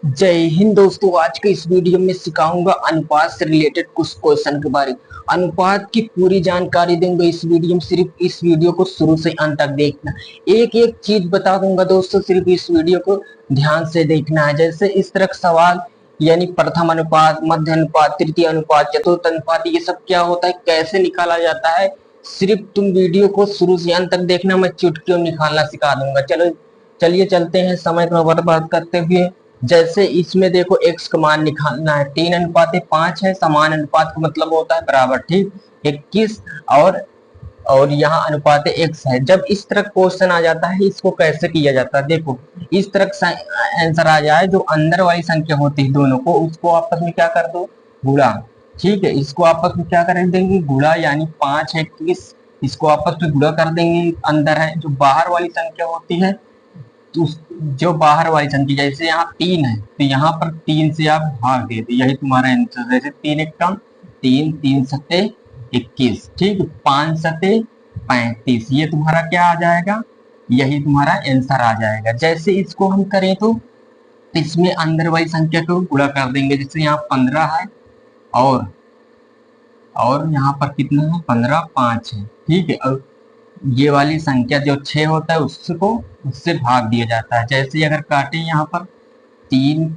जय हिंद दोस्तों। आज के इस वीडियो में सिखाऊंगा अनुपात से रिलेटेड कुछ क्वेश्चन के बारे में। अनुपात की पूरी जानकारी दूंगा इस वीडियो में। सिर्फ इस वीडियो को शुरू से अंत तक देखना। एक एक चीज बता दूंगा दोस्तों, सिर्फ इस वीडियो को ध्यान से देखना है। जैसे इस तरह का सवाल, यानी प्रथम अनुपात, मध्य अनुपात, तृतीय अनुपात, चतुर्थ अनुपात, ये सब क्या होता है, कैसे निकाला जाता है, सिर्फ तुम वीडियो को शुरू से अंत तक देखना। मैं चुटकियों निकालना सिखा दूंगा। चलो चलिए चलते हैं समय को बर्बाद करते हुए। जैसे इसमें देखो एक्स का मान निकालना है, 3:5 है। समान अनुपात का मतलब होता है बराबर, ठीक। 21 और यहाँ अनुपात एक्स है। जब इस तरह क्वेश्चन आ जाता है, इसको कैसे किया जाता है, देखो इस तरह का आंसर आ जाए, जो अंदर वाली संख्या होती है दोनों को, उसको आपस में क्या कर दो, गुणा। ठीक है, इसको आपस में क्या कर देंगे, गुणा, यानी 5 21, इसको आपस में गुणा कर देंगे। अंदर है जो बाहर वाली संख्या होती है, तो जो बाहर वाली संख्या, जैसे यहाँ 3 है तो यहाँ पर 3 से आप भाग दे दो, यही तुम्हारा आंसर। जैसे 3 एक कम 3, 3 सत्ते 21, ठीक। 5 सत्ते 35, ये तुम्हारा क्या आ जाएगा, यही तुम्हारा आंसर आ जाएगा। जैसे इसको हम करें तो इसमें अंदर वाली संख्या को गुणा कर देंगे। जैसे यहाँ 15 है और यहाँ पर कितना है, 15 5 है, ठीक है। और ये वाली संख्या जो 6 होता है उसको उससे भाग दिया जाता है। जैसे अगर काटे यहाँ पर, 3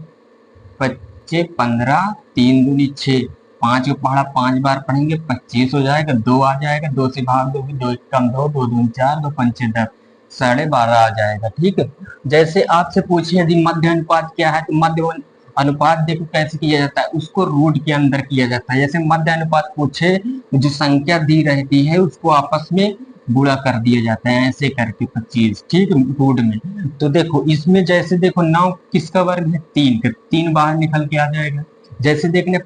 बच्चे 15, 3 दूनी 6, 5 को पढ़ा 5 बार पढ़ेंगे 25 हो जाएगा। 2 आ जाएगा, 2 से भाग दोगे, 2 एक कम 2, 2 दूनी 4, 2 पंचे 10, 12.5 आ जाएगा, ठीक है। जैसे आपसे पूछे यदि मध्य अनुपात क्या है, तो मध्य अनुपात देखो कैसे किया जाता है, उसको रूट के अंदर किया जाता है। जैसे मध्य अनुपात पूछे, जो संख्या दी रहती है उसको आपस में गुणा कर दिया जाता है, ऐसे करके 25, ठीक है, रूट में। तो देखो इसमें जैसे देखो 9 किसका वर्ग है, 3 का, 3 बाहर निकल के आ जाएगा। जैसे देखने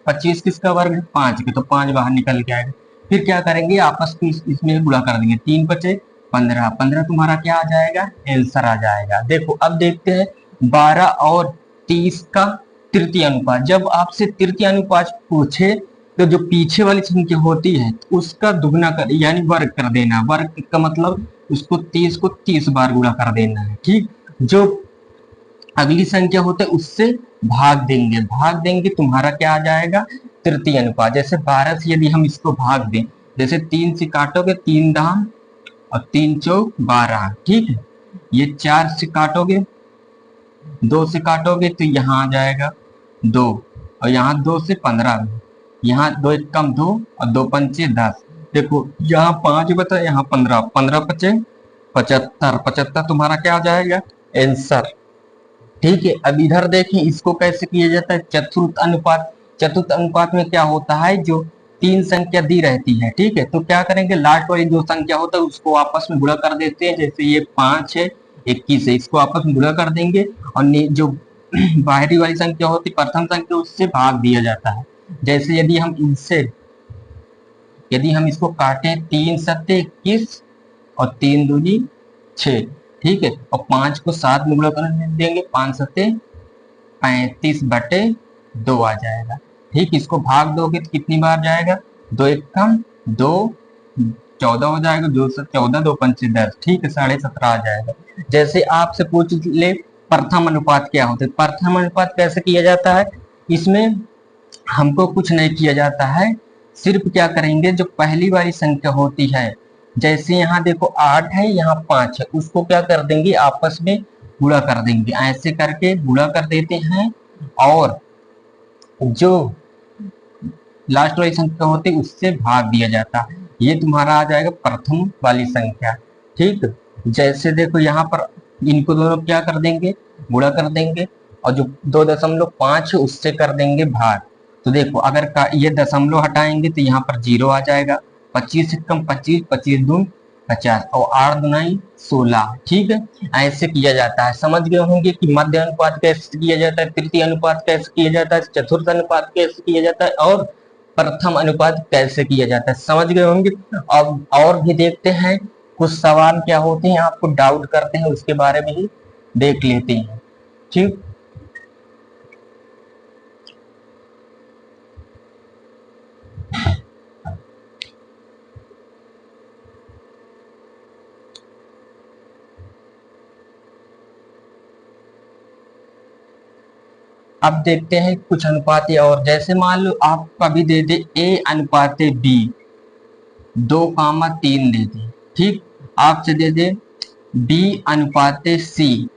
25 किसका वर्ग है, 5 का, तो 5 बाहर निकल के आएगा। फिर क्या करेंगे, आपस में इसमें गुणा कर देंगे, 3 बचे 15, 15 तुम्हारा क्या आ जाएगा, आंसर आ जाएगा। देखो अब देखते हैं 12 और 30 का तृतीय अनुपात। जब आपसे तृतीय अनुपात पूछे, तो जो पीछे वाली संख्या होती है उसका दुगना कर, यानी वर्ग कर देना। वर्ग का मतलब उसको 30 को 30 बार गुणा कर देना है, ठीक। जो अगली संख्या होता है उससे भाग देंगे, तुम्हारा क्या आ जाएगा, तृतीय अनुपात। जैसे 12 से यदि हम इसको भाग दें, जैसे 3 से काटोगे, 3 दाम और 3 चौक 12, ठीक है। ये 4 से काटोगे, 2 से काटोगे तो यहाँ आ जाएगा 2, और यहाँ 2 से 15, यहाँ 2 एक कम 2 और 2 पंचे 10। देखो यहाँ 5 बचा, यहाँ 15, 15 पचे 75, 75 तुम्हारा क्या आ जाएगा, आंसर, ठीक है। अब इधर देखें इसको कैसे किया जाता है, चतुर्थ अनुपात। चतुर्थ अनुपात में क्या होता है, जो 3 संख्या दी रहती है, ठीक है, तो क्या करेंगे, लास्ट वाली जो संख्या होता है उसको आपस में गुणा कर देते हैं। जैसे ये 5 है, 21 है, इसको आपस में गुणा कर देंगे। और जो बाहरी वाली संख्या होती है, प्रथम संख्या, उससे भाग दिया जाता है। जैसे यदि हम इसको काटे, 3 सत्ते 21 और 3 दूनी 6, ठीक है, और 5 को 7 में गुणा कर देंगे, 5 सत्ते 35/2 आ जाएगा, ठीक। इसको भाग दोगे तो कितनी बार जाएगा, 2 एक कम 2, 14 हो जाएगा, 2 से 14, 2 पंचे 10, ठीक है, 17.5 आ जाएगा। जैसे आपसे पूछ ले प्रथम अनुपात क्या होता है, प्रथम अनुपात कैसे किया जाता है, इसमें हमको कुछ नहीं किया जाता है। सिर्फ क्या करेंगे, जो पहली वाली संख्या होती है, जैसे यहाँ देखो 8 है, यहाँ 5 है, उसको क्या कर देंगे, आपस में गुणा कर देंगे, ऐसे करके गुणा कर देते हैं। और जो लास्ट वाली संख्या होती है उससे भाग दिया जाता है। ये तुम्हारा आ जाएगा प्रथम वाली संख्या, ठीक। जैसे देखो यहाँ पर इनको दोनों क्या कर देंगे, गुणा कर देंगे, और जो 2.5 है उससे कर देंगे भाग। तो देखो अगर ये दशमलव हटाएंगे तो यहाँ पर 0 आ जाएगा। 25 से कम 25, 25 दून 50, और 8 दुनाई 16, ठीक है। ऐसे किया जाता है। समझ गए होंगे कि मध्य अनुपात कैसे किया जाता है, तृतीय अनुपात कैसे किया जाता है, चतुर्थ अनुपात कैसे किया जाता है, और प्रथम अनुपात कैसे किया जाता है, समझ गए होंगे। अब और भी देखते हैं, कुछ सवाल क्या होते हैं आपको डाउट करते हैं, उसके बारे में ही देख लेते हैं, ठीक। अब देखते हैं कुछ अनुपात और, जैसे मान लो आपका भी दे दे ए अनुपात बी 2,3 दे दे, ठीक। आपसे दे दे बी अनुपात सी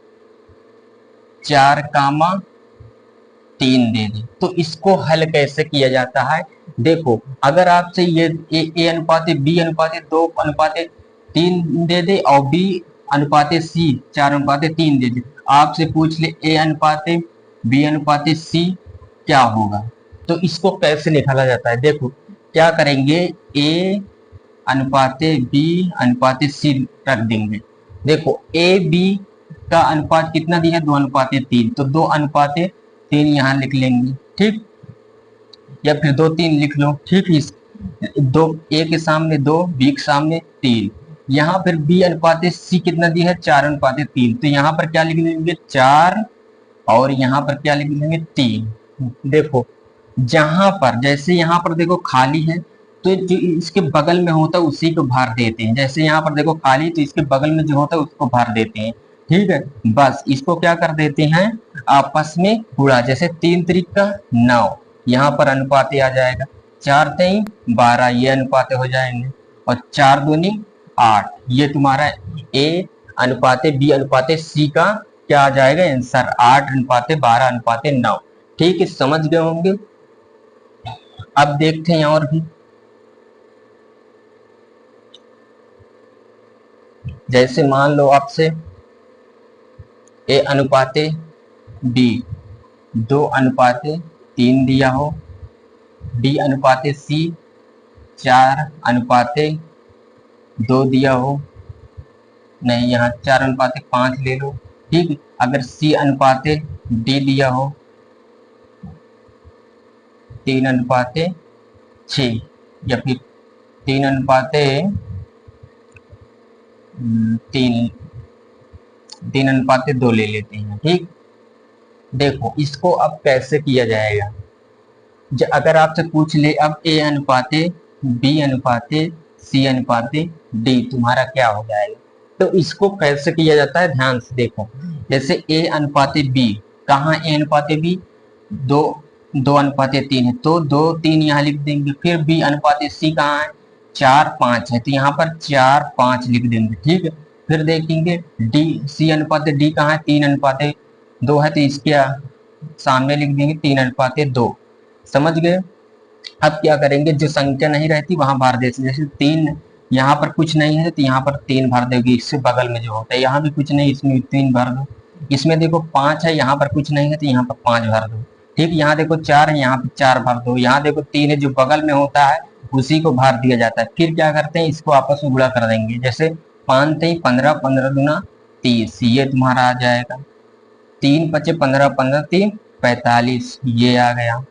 4,3 दे दे, तो इसको हल कैसे किया जाता है। देखो अगर आपसे ये ए अनुपात बी अनुपात 2,3 दे दे और बी अनुपात सी 4,3 दे दे, आपसे पूछ ले ए अनुपात बी अनुपात सी क्या होगा, तो इसको कैसे निकाला जाता है। देखो क्या करेंगे, ए अनुपात बी अनुपात सी रख देंगे। देखो ए बी का अनुपात कितना दिया है, 2:3, तो 2:3 यहाँ लिख लेंगे, ठीक। या फिर 2-3 लिख लो, ठीक। इस दो ए के सामने 2, बी के सामने 3, यहाँ पर बी अनुपात सी कितना दिया है, 4:3, तो यहाँ पर क्या लिख लेंगे 4 और यहाँ पर क्या लिख लेंगे 3। देखो जहां पर, जैसे यहाँ पर देखो खाली है तो जो इसके बगल में होता है उसी को भार देते हैं, जैसे यहाँ पर देखो खाली तो इसके बगल में जो होता है उसको भार देते हैं, ठीक है। बस इसको क्या कर देते हैं आपस में गुणा, जैसे 3×3 = 9, यहाँ पर अनुपात आ जाएगा, 4×3 = 12, ये अनुपात हो जाएंगे, और 4×2 = 8, ये तुम्हारा ए अनुपात बी अनुपात सी का क्या आ जाएगा आंसर, 8:12:9, ठीक है। समझ गए होंगे। अब देखते हैं और भी, जैसे मान लो आपसे ए अनुपात बी 2:3 दिया हो, बी अनुपात सी 4:2 दिया हो, नहीं यहाँ 4:5 ले लो, ठीक। अगर सी अनुपात डी दिया हो 3:6, या फिर 3:2 ले लेते हैं, ठीक। देखो इसको अब कैसे किया जाएगा, अगर आपसे पूछ ले अब ए अनुपात बी अनुपात सी अनुपात डी तुम्हारा क्या हो जाएगा, तो इसको कैसे किया जाता है ध्यान से देखो। जैसे ए अनुपात बी, कहाँ ए अनुपात बी 2:3 है, तो 2-3 यहाँ लिख देंगे। फिर बी अनुपात सी कहाँ है 4-5 है, तो यहाँ पर 4-5 लिख देंगे, ठीक है। फिर देखेंगे डी सी अनुपात डी कहाँ है 3:2 है, तो इसके सामने लिख देंगे 3:2। समझ गए। अब क्या करेंगे, जो संख्या नहीं रहती वहां भर देते, जैसे 3 यहाँ पर कुछ नहीं है तो यहाँ पर 3 भर दोगे, इससे बगल में जो होता है, यहाँ भी कुछ नहीं इसमें 3 भर दो। इसमें देखो 5 है, यहाँ पर कुछ नहीं है तो यहाँ पर 5 भर दो, ठीक। यहाँ देखो 4 है, यहाँ पर 4 भर दो। यहाँ देखो 3 है, जो बगल में होता है उसी को भार दिया जाता है। फिर क्या करते हैं, इसको आपस में गुणा कर देंगे, जैसे 5×3 = 15, 15×2 = 30, ये तुम्हारा आ जाएगा। 3×5 = 15, 15×3 = 45, ये आ गया।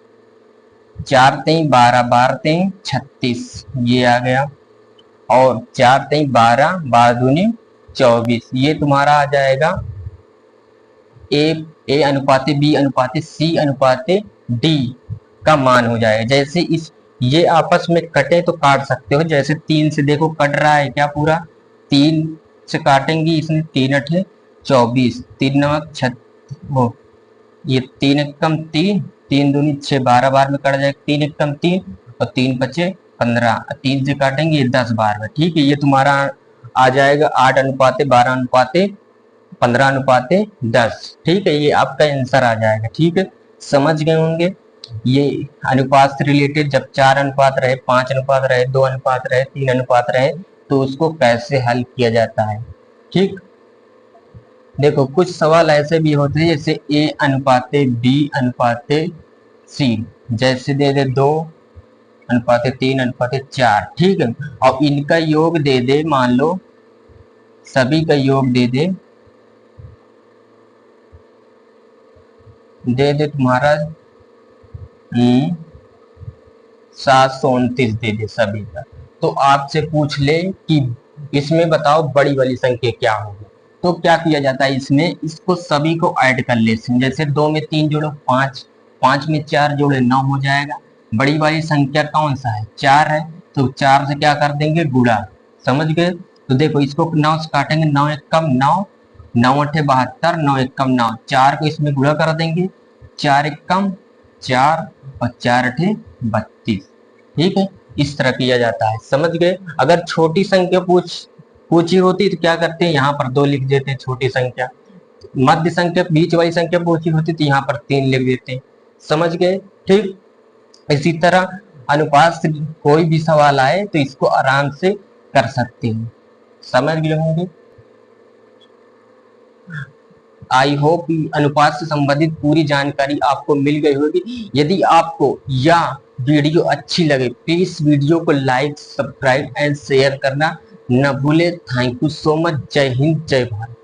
4×3 = 12, 12×3 = 36, ये आ गया। और 4×3 = 12, 12×2 = 24, ये तुम्हारा आ जाएगा ए अनुपात बी अनुपात सी अनुपात डी का मान हो जाएगा। जैसे इस ये आपस में कटे तो काट सकते हो, जैसे 3 से देखो कट रहा है क्या, पूरा 3 से काटेंगे, इसमें 3×8 = 24, 3×9 = 6, ये 3×1 = 3, 3×2 = 6, 12 बार में कट जाएगा, 3×1 = 3 और 3×5 = 15, 3 से काटेंगे ये 10 बार में, ठीक है। ये तुम्हारा आ जाएगा 8:12:15:10, ठीक है। ये आपका आंसर आ जाएगा, ठीक है। समझ गए होंगे। ये अनुपात से रिलेटेड, जब 4 अनुपात रहे, 5 अनुपात रहे, 2 अनुपात रहे, 3 अनुपात रहे, तो उसको कैसे हल किया जाता है, ठीक। देखो कुछ सवाल ऐसे भी होते हैं, जैसे ए अनुपात बी अनुपात सी, जैसे दे दे 2:3:4, ठीक है। और इनका योग दे दे, मान लो सभी का योग दे दे तुम्हारा 729 दे दे सभी का, तो आपसे पूछ ले कि इसमें बताओ बड़ी वाली संख्या क्या होगी, तो क्या किया जाता है इसमें, इसको सभी को ऐड कर लेते हैं। जैसे 2 में 3 जोड़ो 5, 5 में 4 जोड़े 9 हो जाएगा। बड़ी वाली संख्या कौन सा है 4 है, तो 4 से क्या कर देंगे गुणा। समझ गए। तो देखो इसको 9 से काटेंगे, 9×1 = 9, 9×8 = 72, 9×1 = 9, 4 को इसमें गुणा कर देंगे, 4 एकम 4 और 4 अठे 32। ठीक है, इस तरह किया जाता है, समझ गए। अगर छोटी संख्या पूछी होती तो क्या करते हैं, यहाँ पर 2 लिख देते हैं छोटी संख्या। मध्य संख्या बीच वाली संख्या पूछी होती तो यहाँ पर 3 लिख देते हैं, समझ गए। ठीक, इसी तरह अनुपात से कोई भी सवाल आए तो इसको आराम से कर सकते हैं, समझ गए होंगे। आई होप अनुपात से संबंधित पूरी जानकारी आपको मिल गई होगी। यदि आपको यह वीडियो अच्छी लगे प्लीज वीडियो को लाइक, सब्सक्राइब एंड शेयर करना न भूले। Thank you so much. जय हिंद, जय भारत।